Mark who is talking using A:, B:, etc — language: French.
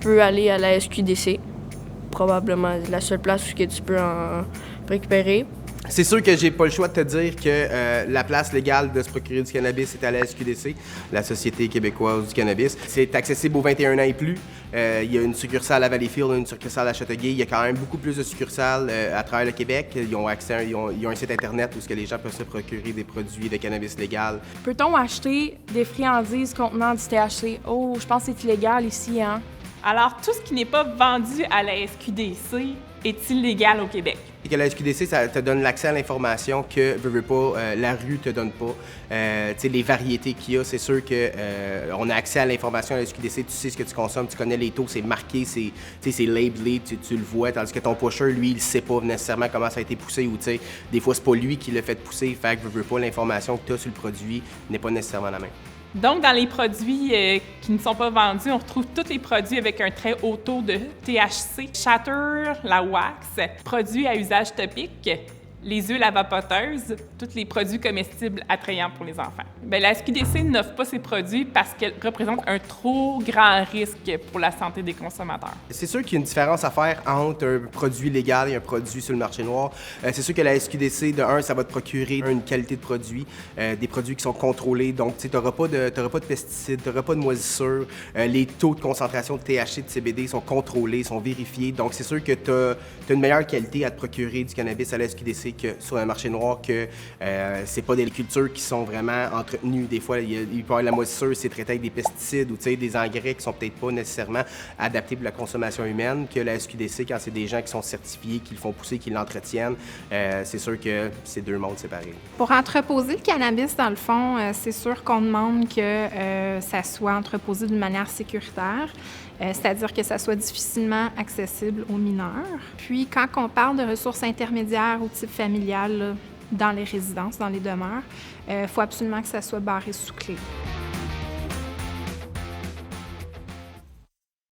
A: peux aller à la SQDC, probablement la seule place où tu peux en récupérer.
B: C'est sûr que j'ai pas le choix de te dire que la place légale de se procurer du cannabis est à la SQDC, la Société québécoise du cannabis. C'est accessible aux 21 ans et plus. Il y a une succursale à Valleyfield, une succursale à Châteauguay. Il y a quand même beaucoup plus de succursales à travers le Québec. Ils ont un site internet où ce que les gens peuvent se procurer des produits de cannabis légal.
C: Peut-on acheter des friandises contenant du THC? Oh, je pense que c'est illégal ici, hein?
D: Alors, tout ce qui n'est pas vendu à la SQDC est illégal au Québec.
B: Et que la SQDC, ça te donne l'accès à l'information que, veux pas, la rue te donne pas. Tu sais, les variétés qu'il y a, c'est sûr que on a accès à l'information à la SQDC, tu sais ce que tu consommes, tu connais les taux, c'est marqué, c'est labelé, tu le vois, tandis que ton pusher, lui, il sait pas nécessairement comment ça a été poussé ou, tu sais, des fois, c'est pas lui qui l'a fait pousser, fait que, veux pas, l'information que tu as sur le produit n'est pas nécessairement la même.
D: Donc, dans les produits qui ne sont pas vendus, on retrouve tous les produits avec un très haut taux de THC. Shatter, la wax, produits à usage topique, les huiles à vapoteuse, tous les produits comestibles attrayants pour les enfants. Bien, la SQDC n'offre pas ces produits parce qu'elle représente un trop grand risque pour la santé des consommateurs.
B: C'est sûr qu'il y a une différence à faire entre un produit légal et un produit sur le marché noir. C'est sûr que la SQDC, de un, ça va te procurer une qualité de produit, des produits qui sont contrôlés. Donc, tu n'auras pas de pesticides, tu n'auras pas de moisissures. Les taux de concentration de THC, de CBD sont contrôlés, sont vérifiés. Donc, c'est sûr que tu as une meilleure qualité à te procurer du cannabis à la SQDC que sur le marché noir, que c'est pas des cultures qui sont vraiment entretenues. Des fois, il peut y avoir la moisissure, c'est traité avec des pesticides ou des engrais qui sont peut-être pas nécessairement adaptés pour la consommation humaine, que la SQDC, quand c'est des gens qui sont certifiés, qui le font pousser, qui l'entretiennent, c'est sûr que c'est deux mondes séparés.
E: Pour entreposer le cannabis, dans le fond, c'est sûr qu'on demande que ça soit entreposé d'une manière sécuritaire. C'est-à-dire que ça soit difficilement accessible aux mineurs. Puis, quand on parle de ressources intermédiaires ou type familial, là, dans les résidences, dans les demeures, il faut absolument que ça soit barré sous clé.